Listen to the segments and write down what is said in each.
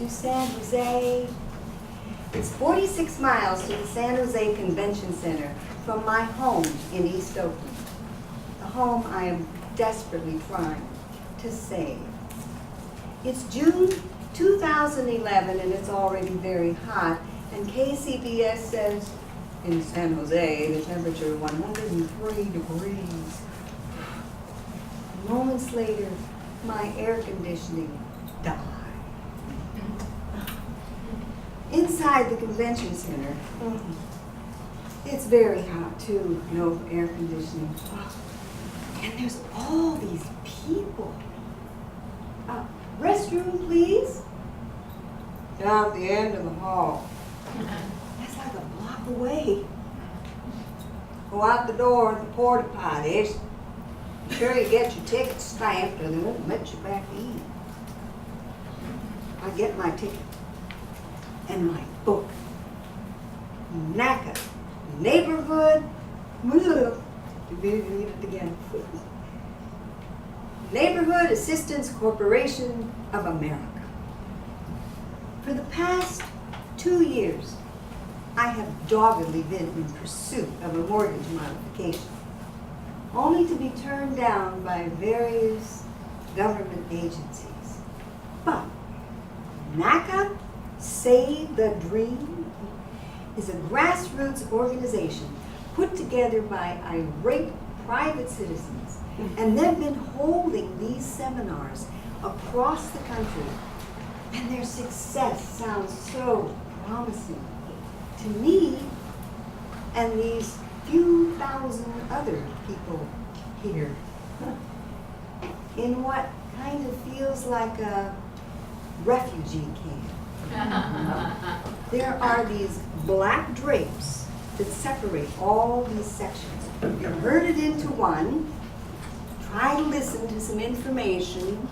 to San Jose. It's 46 miles to the San Jose Convention Center from my home in East Oakland, the home I am desperately trying to save. It's June 2011 and it's already very hot, and KCBS says in San Jose the temperature 103 degrees. Moments later, my air conditioning died. Inside the convention center, it's very hot too, no air conditioning. And there's all these people. Restroom, please. Down at the end of the hall. That's like a block away. Go out the door at the porta potties. Be sure you get your ticket stamped or they won't let you back in. I get my ticket and my book. NACA, Neighborhood, read it again. Neighborhood Assistance Corporation of America. For the past 2 years, I have doggedly been in pursuit of a mortgage modification, only to be turned down by various government agencies. But NACA Save the Dream is a grassroots organization put together by irate private citizens, and they've been holding these seminars across the country, and their success sounds so promising to me and these few thousand other people here in what kind of feels like a refugee camp. There are these black drapes that separate all these sections. You're herded into one, try to listen to some information,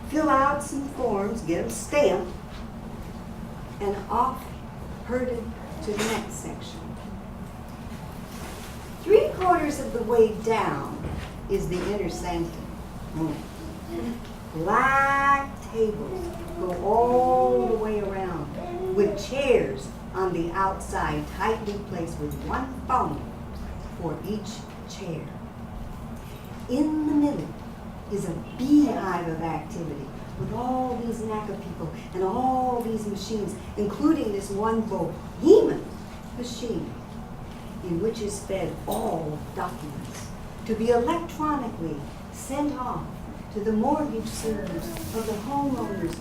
fill out some forms, get them stamped, and off herded to the next section. 3/4 of the way down is the inner sanctum. Black tables go all the way around with chairs on the outside tightly placed with one phone for each chair. In the middle is a beehive of activity with all these NACA people and all these machines, including this one behemoth machine in which is fed all documents to be electronically sent off to the mortgage servers of the homeowners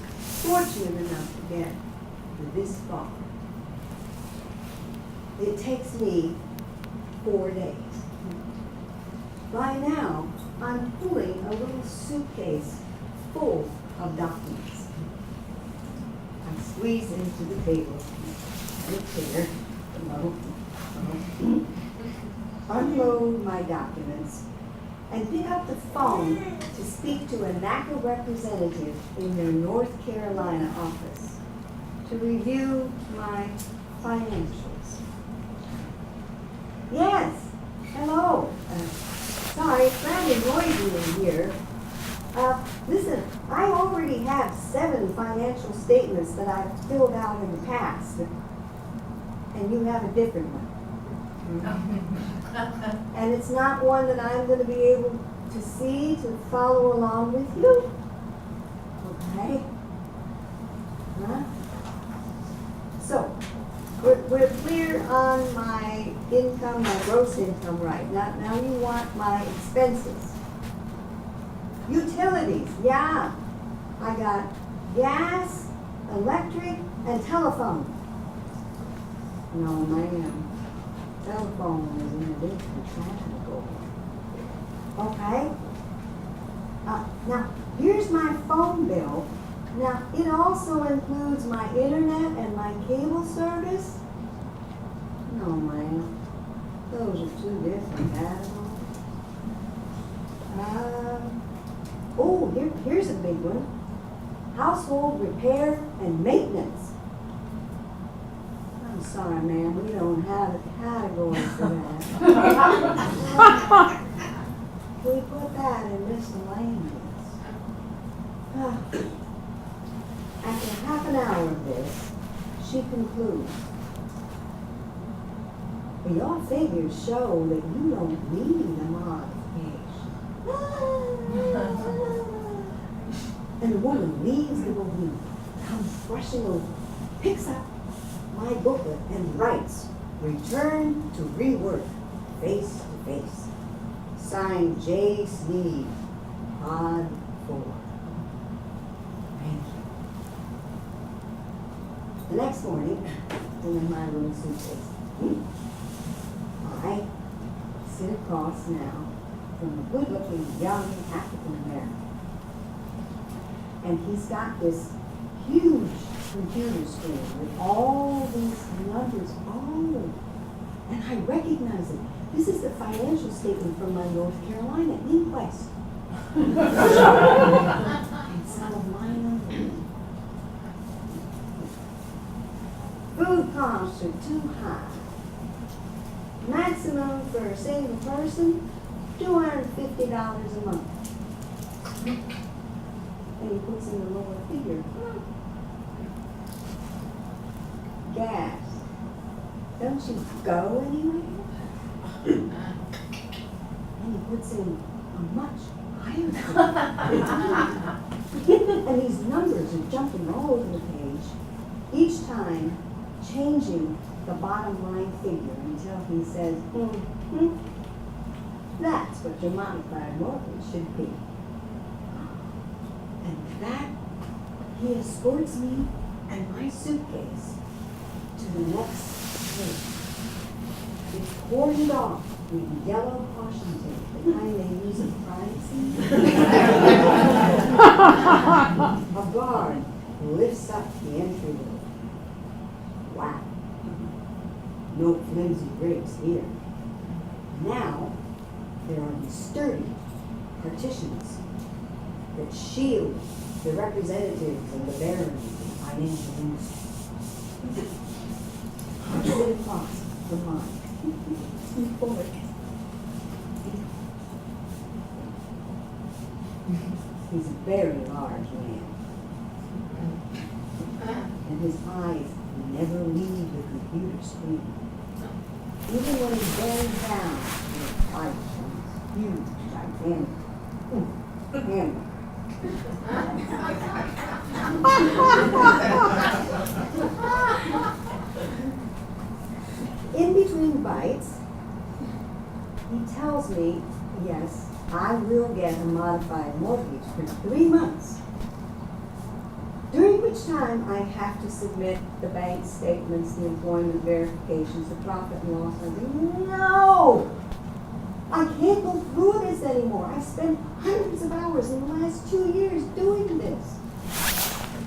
fortunate enough to get this far. It takes me 4 days. By now, I'm pulling a little suitcase full of documents. I squeeze into the table, unload my documents, and pick up the phone to speak to a NACA representative in their North Carolina office to review my financials. Yes, hello. Sorry, it's rather noisy in here. Listen, I already have 7 financial statements that I've filled out in the past, and you have a different one. And it's not one that I'm going to be able to see to follow along with you. Okay? Huh? So, we're clear on my income, my gross income right now you want my expenses. Utilities, yeah. I got gas, electric, and telephone. No, ma'am. Telephone is in a different category. Okay? Now, here's my phone bill. Now, it also includes my internet and my cable service. No, ma'am. Those are 2 different categories. Here's a big one. Household repair and maintenance. I'm sorry, ma'am, we don't have a category for that. Can we put that in miscellaneous? After half an hour of this, she concludes, your figures show that you don't need a modification. And the woman leaves the room, comes rushing over, picks up my booklet and writes, return to rework, face to face. Signed J. Sneed, Pod 4. Thank you. The next morning, I'm in my little suitcase. I sit across now from a good-looking young African American. And he's got this huge computer screen with all these numbers. Oh, and I recognize it. This is the financial statement from my North Carolina inquest. And some of my numbers. Food costs are too high. Maximum for a single person, $250 a month. And he puts in the lower figure. Gas. Don't you go anywhere? And he puts in a much higher figure. And these numbers are jumping all over the page, each time changing the bottom line figure until he says, that's what your modified mortgage should be. And with that, he escorts me and my suitcase to the next place. It's cordoned off with yellow caution tape, the kind they use in crime scenes. A guard lifts up the entryway. Wow. No flimsy bricks here. Now, there are these sturdy partitions that shield the representatives and the barons of financial industry. I sit across from mine. He's a very large man. And his eyes never leave the computer screen. Even when he bends down, his eyes are huge, gigantic. In between bites, he tells me, yes, I will get a modified mortgage for 3 months, during which time I have to submit the bank statements, the employment verifications, the profit and loss. I think, no! I can't go through this anymore. I've spent hundreds of hours in the last 2 years doing this.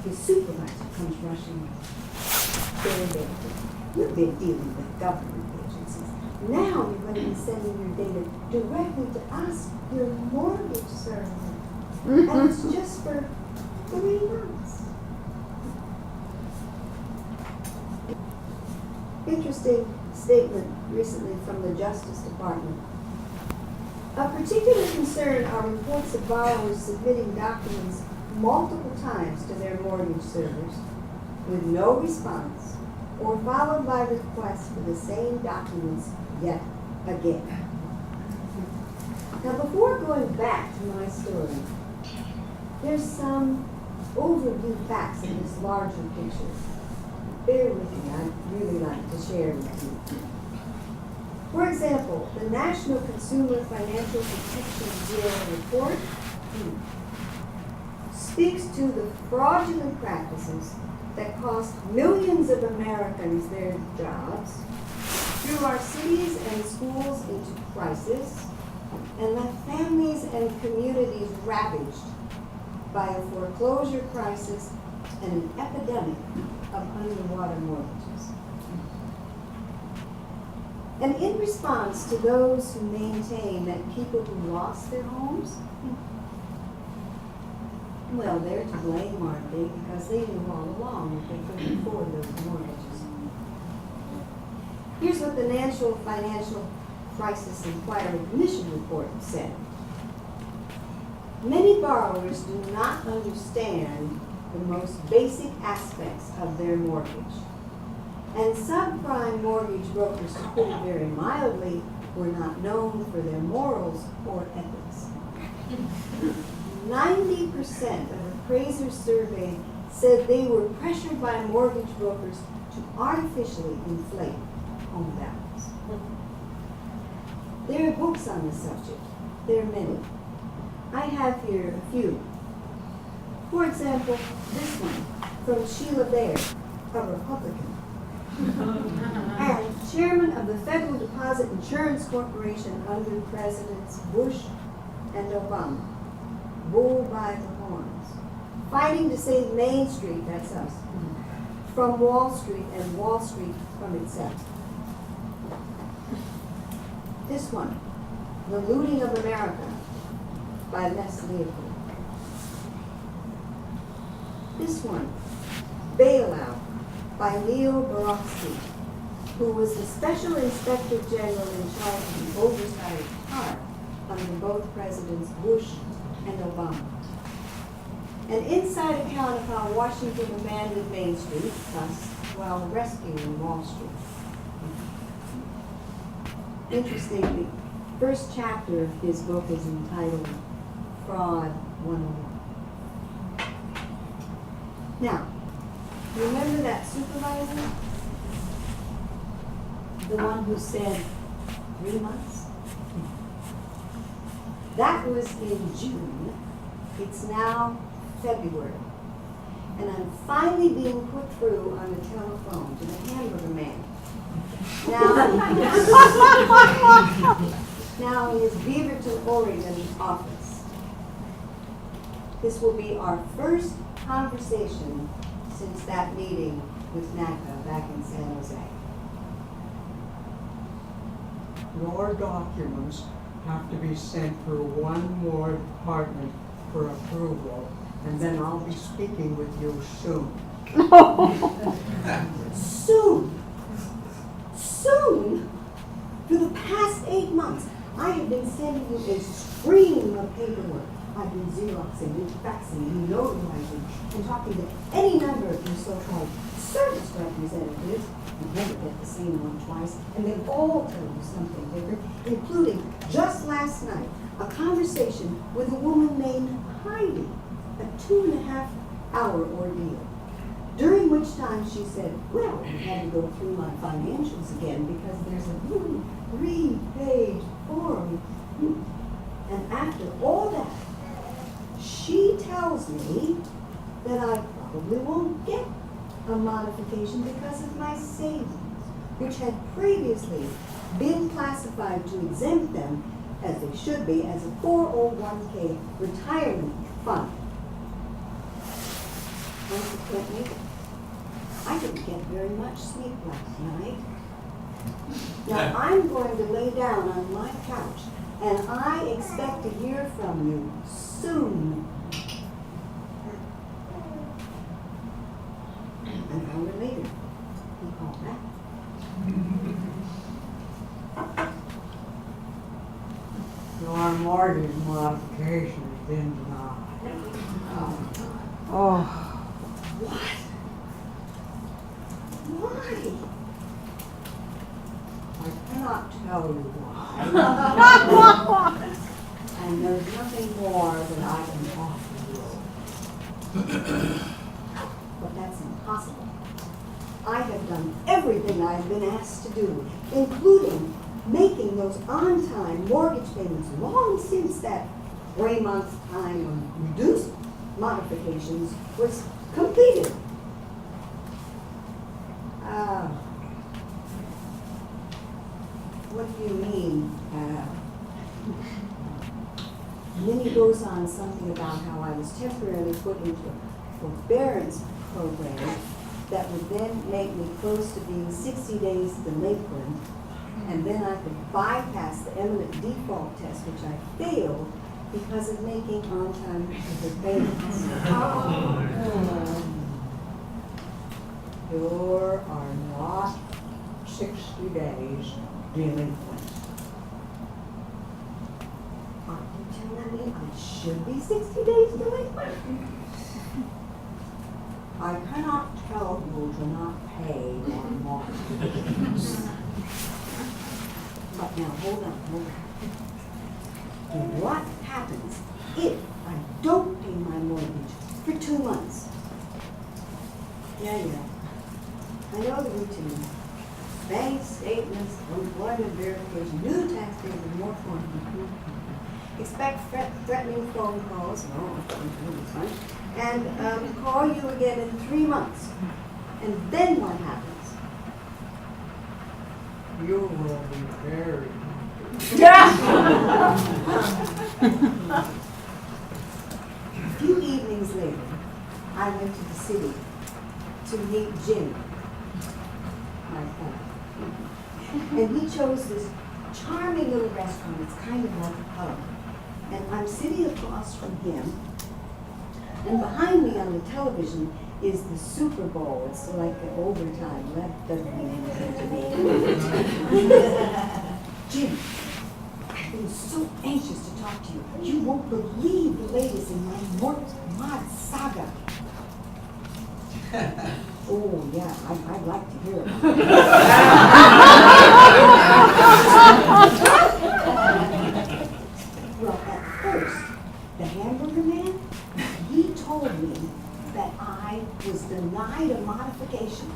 His supervisor comes rushing in. You've been dealing with government agencies. Now you're going to be sending your data directly to us, your mortgage server. And it's just for 3 months. Interesting statement recently from the Justice Department. Of particular concern are reports of borrowers submitting documents multiple times to their mortgage servers with no response, or followed by requests for the same documents yet again. Now, before going back to my story, there's some overview facts in this larger picture. Bear with me, I'd really like to share with you. For example, the National Consumer Financial Protection Bureau report speaks to the fraudulent practices that cost millions of Americans their jobs, threw our cities and schools into crisis, and left families and communities ravaged by a foreclosure crisis and an epidemic of underwater mortgages. And in response to those who maintain that people who lost their homes, well, they're to blame, aren't they? Because they knew all along that they couldn't afford those mortgages. Here's what the National Financial Crisis Inquiry Commission report said. Many borrowers do not understand the most basic aspects of their mortgage. And subprime mortgage brokers, to put it very mildly, were not known for their morals or ethics. 90% of appraisers surveyed said they were pressured by mortgage brokers to artificially inflate home values. There are books on the subject. There are many. I have here a few. For example, this one from Sheila Bair, a Republican, and chairman of the Federal Deposit Insurance Corporation under Presidents Bush and Obama. Bull by the horns. Fighting to save Main Street, that's us, from Wall Street and Wall Street from itself. This one, The Looting of America by Les Leopold. This one, Bailout by Leo Borowski, who was the Special Inspector General in charge of the oversight of TARP under both Presidents Bush and Obama. An inside account of how Washington abandoned Main Street, thus, while rescuing Wall Street. Interestingly, the first chapter of his book is entitled Fraud 101. Now, remember that supervisor? The one who said 3 months? That was in June. It's now February. And I'm finally being put through on the telephone to the hamburger man. Now in his Beaverton, Oregon office. This will be our first conversation since that meeting with NACA back in San Jose. Your documents have to be sent through one more department for approval, and then I'll be speaking with you soon. Soon? Soon? For the past 8 months, I have been sending you a stream of paperwork. I've been Xeroxing and faxing and notarizing and talking to any number of your so-called service representatives. You never get the same one twice, and they all tell you something different, including just last night, a conversation with a woman named Heidi, a 2.5-hour ordeal, during which time she said, well, I had to go through my financials again because there's a 3-page form. And after all that, she tells me that I probably won't get a modification because of my savings, which had previously been classified to exempt them, as they should be, as a 401k retirement fund. I can't make it. I didn't get very much sleep last night. Now I'm going to lay down on my couch, and I expect to hear from you soon. An hour later, he called back. Your mortgage modification has been denied. Oh. What? Why? I cannot tell you why. And there's nothing more that I can offer you. But that's impossible. I have done everything I've been asked to do, including making those on-time mortgage payments long since that 3-month time of reduced modifications was completed. What do you mean? And then he goes on something about how I was temporarily put into a forbearance program that would then make me close to being 60 days delinquent, and then I could bypass the eminent default test, which I failed because of making on-time payments. You are not 60 days delinquent. Are you telling me I should be 60 days delinquent? I cannot tell you to not pay my mortgage. But now, hold on. What happens if I don't pay my mortgage for 2 months? Yeah. I know the routine. Bank statements, employment verification, new tax days, and more forms. Expect threatening phone calls, and call you again in 3 months. And then what happens? You will be very A few evenings later, I went to the city to meet Jim, my friend. And he chose this charming little restaurant. It's kind of like a pub. And I'm sitting across from him. And behind me on the television is the Super Bowl. It's like an overtime. That doesn't mean anything to me. Jim, I've been so anxious to talk to you. You won't believe the latest in my mod saga. Oh, yeah, I'd like to hear about it. Well, at first, the hamburger man, he told me that I was denied a modification.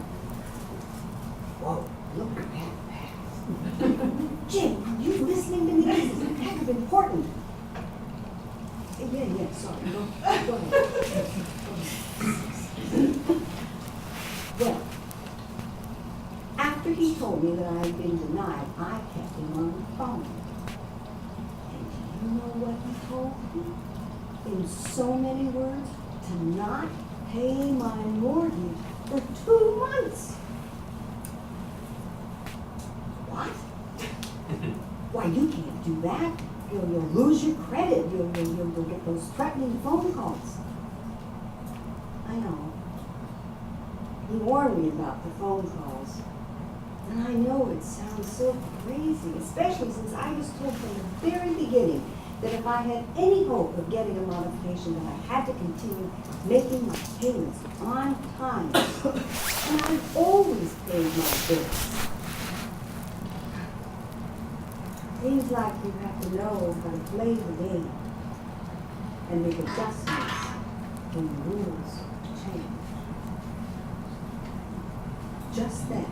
Whoa, look at that. Jim, are you listening to me? This is kind of important. Yeah, sorry. Go ahead. Well, after he told me that I had been denied, I kept him on the phone. And do you know what he told me? In so many words, to not pay my mortgage for 2 months. What? Why, you can't do that. You'll lose your credit. You'll get those threatening phone calls. I know. He warned me about the phone calls. And I know it sounds so crazy, especially since I was told from the very beginning that if I had any hope of getting a modification, that I had to continue making my payments on time. And I've always paid my bills. Seems like you have to know how to play the game and make adjustments when the rules change. Just then,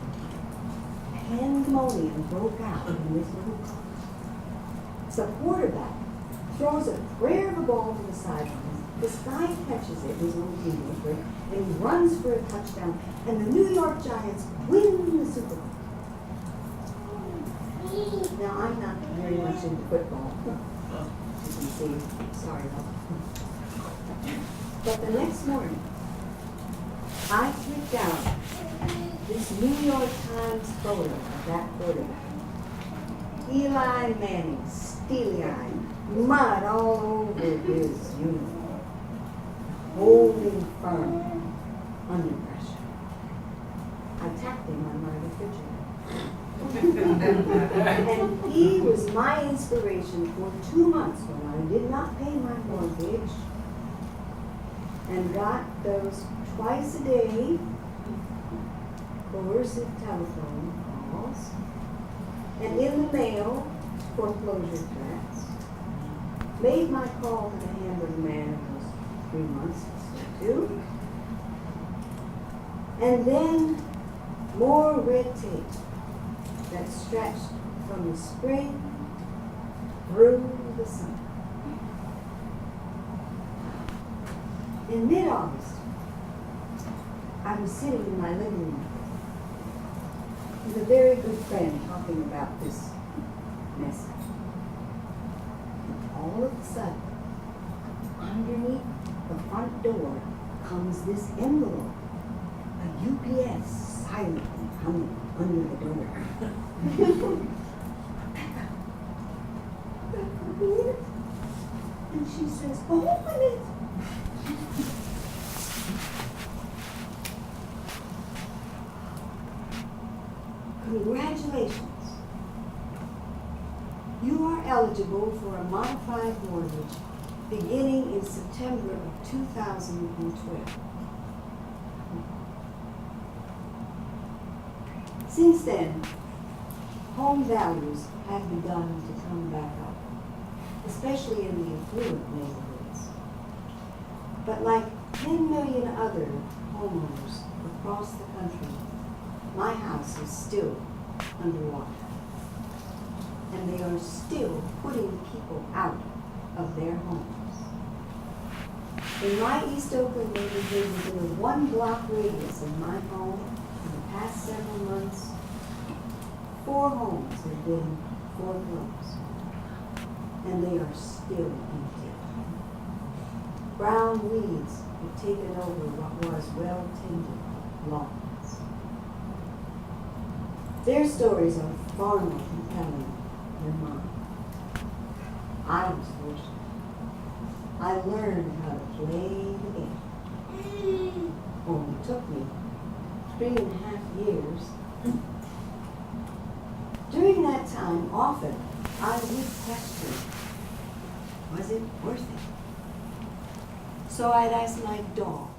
pandemonium broke out in this little college. The quarterback throws a prayer of a ball to the sidelines. This guy catches it, his own team, and he runs for a touchdown, and the New York Giants win the Super Bowl. Now, I'm not very much into football, as you can see. Sorry about that. But the next morning, I picked out this New York Times photo of that quarterback. Eli Manning, steely-eyed, mud all over his uniform, holding firm under pressure. I tapped him on my refrigerator. And he was my inspiration for 2 months when I did not pay my mortgage and got those twice a day coercive telephone calls, and in the mail, foreclosure threats. Made my call to the hamburger man in those 3 months too. And then more red tape that stretched from the spring through the summer. In mid-August, I was sitting in my living room with a very good friend talking about this message. And all of a sudden, underneath the front door comes this envelope, a UPS silently coming under the door. Open it. And she says, open it. Congratulations. You are eligible for a modified mortgage beginning in September of 2012. Since then, home values have begun to come back up, especially in the affluent neighborhoods. But like 10 million other homeowners across the country, my house is still underwater. And they are still putting people out of their homes. In my East Oakland neighborhood, within a 1-block radius of my home, in the past several months, 4 homes have been foreclosed, and they are still empty. Brown weeds have taken over what was well-tended lawns. Their stories are far more compelling than mine. I was fortunate. I learned how to play the game. Only took me 3.5 years. During that time, often, I would question, was it worth it? So I'd ask my dog.